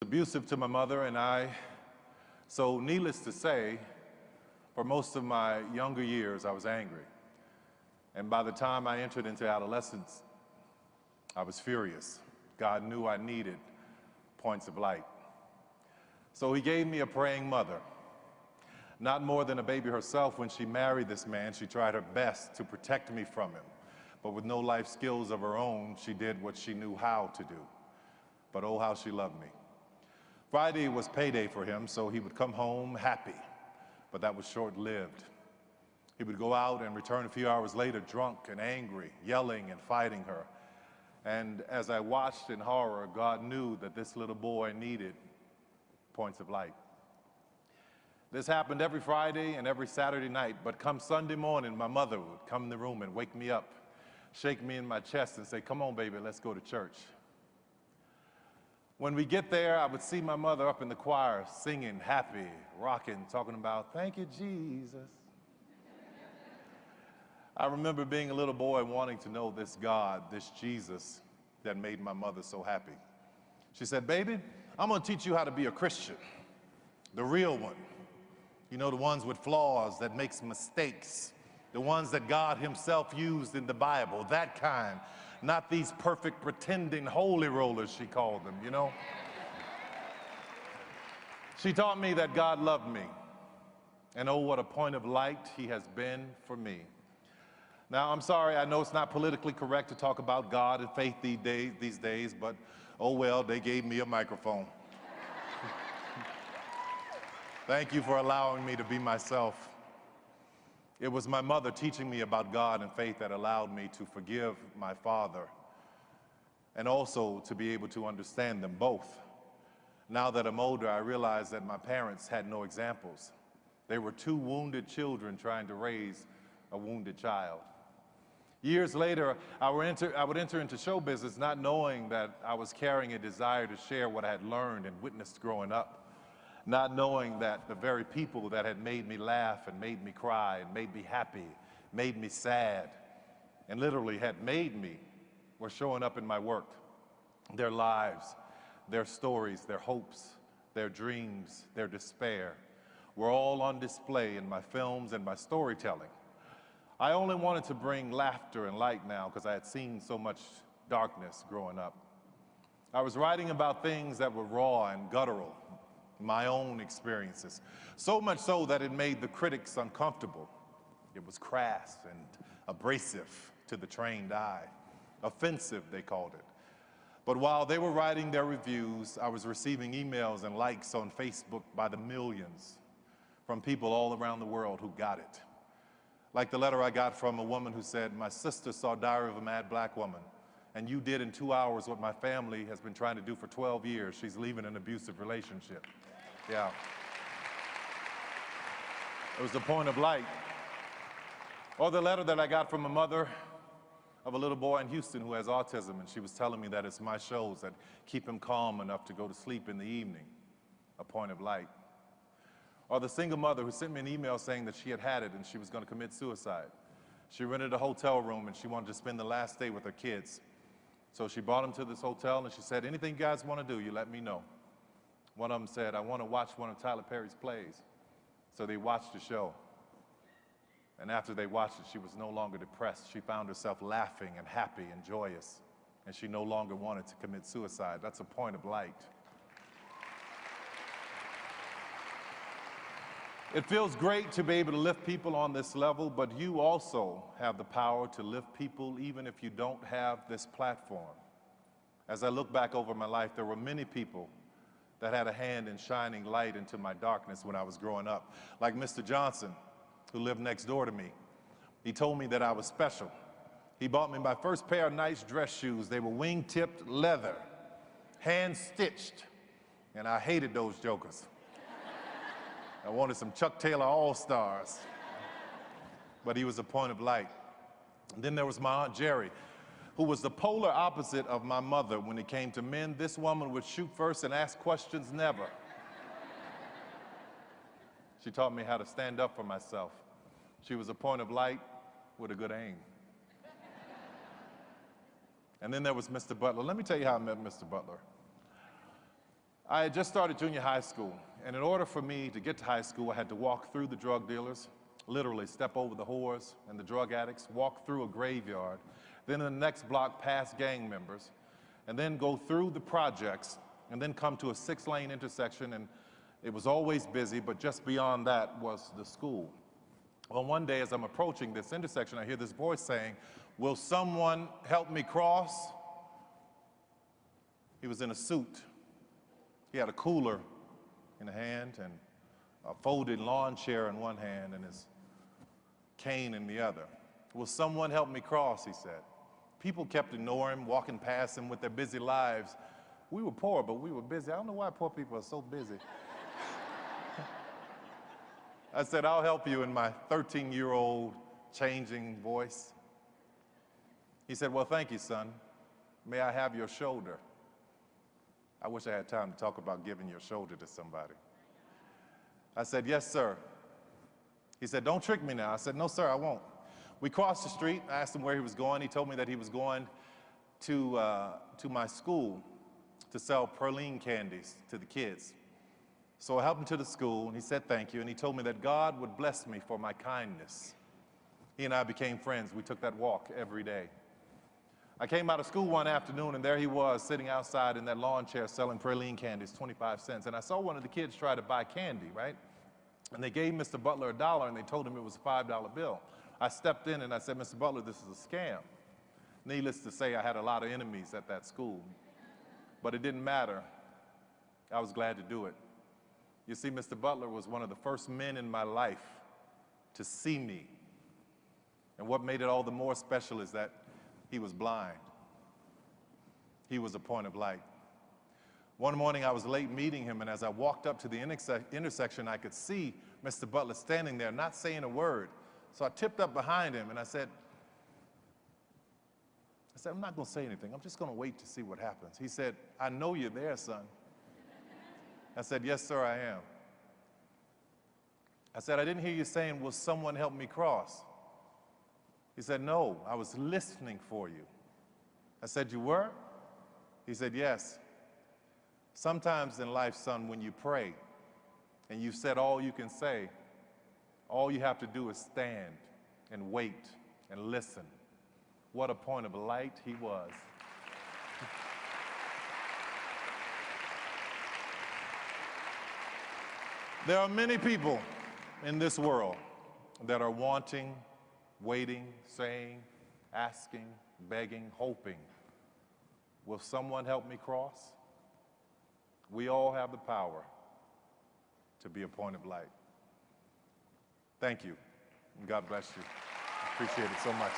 abusive to my mother, so needless to say, for most of my younger years, I was angry. And by the time I entered into adolescence, I was furious. God knew I needed points of light. So he gave me a praying mother. Not more than a baby herself, when she married this man, she tried her best to protect me from him. But with no life skills of her own, she did what she knew how to do. But oh, how she loved me. Friday was payday for him, so he would come home happy, but that was short-lived. He would go out and return a few hours later drunk and angry, yelling and fighting her. And as I watched in horror, God knew that this little boy needed points of light. This happened every Friday and every Saturday night, but come Sunday morning, my mother would come in the room and wake me up, shake me in my chest and say, "Come on, baby, let's go to church." When we get there, I would see my mother up in the choir singing, happy, rocking, talking about, "Thank you, Jesus." I remember being a little boy wanting to know this God, this Jesus that made my mother so happy. She said, "Baby, I'm gonna teach you how to be a Christian, the real one. You know, the ones with flaws, that makes mistakes, the ones that God himself used in the Bible, that kind. Not these perfect pretending holy rollers," she called them, you know. She taught me that God loved me, and oh, what a point of light he has been for me. Now, I'm sorry, I know it's not politically correct to talk about God and faith these days, but oh well, they gave me a microphone. Thank you for allowing me to be myself. It was my mother teaching me about God and faith that allowed me to forgive my father and also to be able to understand them both. Now that I'm older, I realize that my parents had no examples. They were two wounded children trying to raise a wounded child. Years later, I would enter into show business not knowing that I was carrying a desire to share what I had learned and witnessed growing up. Not knowing that the very people that had made me laugh and made me cry and made me happy, made me sad, and literally had made me were showing up in my work. Their lives, their stories, their hopes, their dreams, their despair were all on display in my films and my storytelling. I only wanted to bring laughter and light now because I had seen so much darkness growing up. I was writing about things that were raw and guttural, my own experiences, so much so that it made the critics uncomfortable. It was crass and abrasive to the trained eye. Offensive, they called it. But while they were writing their reviews, I was receiving emails and likes on Facebook by the millions from people all around the world who got it. Like the letter I got from a woman who said, "My sister saw Diary of a Mad Black Woman, and you did in 2 hours what my family has been trying to do for 12 years. She's leaving an abusive relationship." Yeah. It was the point of light. Or the letter that I got from a mother of a little boy in Houston who has autism, and she was telling me that it's my shows that keep him calm enough to go to sleep in the evening. A point of light. Or the single mother who sent me an email saying that she had it and she was going to commit suicide. She rented a hotel room and she wanted to spend the last day with her kids. So she brought them to this hotel and she said, "Anything you guys want to do, you let me know." One of them said, "I want to watch one of Tyler Perry's plays." So they watched the show. And after they watched it, she was no longer depressed. She found herself laughing and happy and joyous. And she no longer wanted to commit suicide. That's a point of light. It feels great to be able to lift people on this level, but you also have the power to lift people even if you don't have this platform. As I look back over my life, there were many people that had a hand in shining light into my darkness when I was growing up. Like Mr. Johnson, who lived next door to me. He told me that I was special. He bought me my first pair of nice dress shoes. They were wing-tipped leather, hand-stitched, and I hated those jokers. I wanted some Chuck Taylor All-Stars, but he was a point of light. And then there was my Aunt Jerry, who was the polar opposite of my mother when it came to men. This woman would shoot first and ask questions never. She taught me how to stand up for myself. She was a point of light with a good aim. And then there was Mr. Butler. Let me tell you how I met Mr. Butler. I had just started junior high school, and in order for me to get to high school, I had to walk through the drug dealers, literally step over the whores and the drug addicts, walk through a graveyard, then in the next block past gang members, and then go through the projects, and then come to a 6-lane intersection, and it was always busy, but just beyond that was the school. Well, one day as I'm approaching this intersection, I hear this voice saying, "Will someone help me cross?" He was in a suit. He had a cooler in a hand and a folded lawn chair in one hand and his cane in the other. "Will someone help me cross?" he said. People kept ignoring him, walking past him with their busy lives. We were poor, but we were busy. I don't know why poor people are so busy. I said, "I'll help you," in my 13-year-old changing voice. He said, "Well, thank you, son. May I have your shoulder?" I wish I had time to talk about giving your shoulder to somebody. I said, "Yes, sir." He said, "Don't trick me now." I said, "No, sir, I won't." We crossed the street. I asked him where he was going. He told me that he was going to my school to sell praline candies to the kids. So I helped him to the school, and he said thank you, and he told me that God would bless me for my kindness. He and I became friends. We took that walk every day. I came out of school one afternoon, and there he was sitting outside in that lawn chair selling praline candies, 25 cents. And I saw one of the kids try to buy candy, right? And they gave Mr. Butler $1, and they told him it was a $5 bill. I stepped in and I said, "Mr. Butler, this is a scam." Needless to say, I had a lot of enemies at that school. But it didn't matter. I was glad to do it. You see, Mr. Butler was one of the first men in my life to see me. And what made it all the more special is that he was blind. He was a point of light. One morning I was late meeting him, and as I walked up to the intersection, I could see Mr. Butler standing there, not saying a word. So I tipped up behind him and I said, "I'm not going to say anything. I'm just going to wait to see what happens." He said, "I know you're there, son." I said, "Yes, sir, I am." I said, "I didn't hear you saying, 'Will someone help me cross?'" He said, "No, I was listening for you." I said, "You were?" He said, "Yes. Sometimes in life, son, when you pray and you've said all you can say, all you have to do is stand and wait and listen." What a point of light he was. There are many people in this world that are wanting, waiting, saying, asking, begging, hoping, "Will someone help me cross?" We all have the power to be a point of light. Thank you, and God bless you. I appreciate it so much.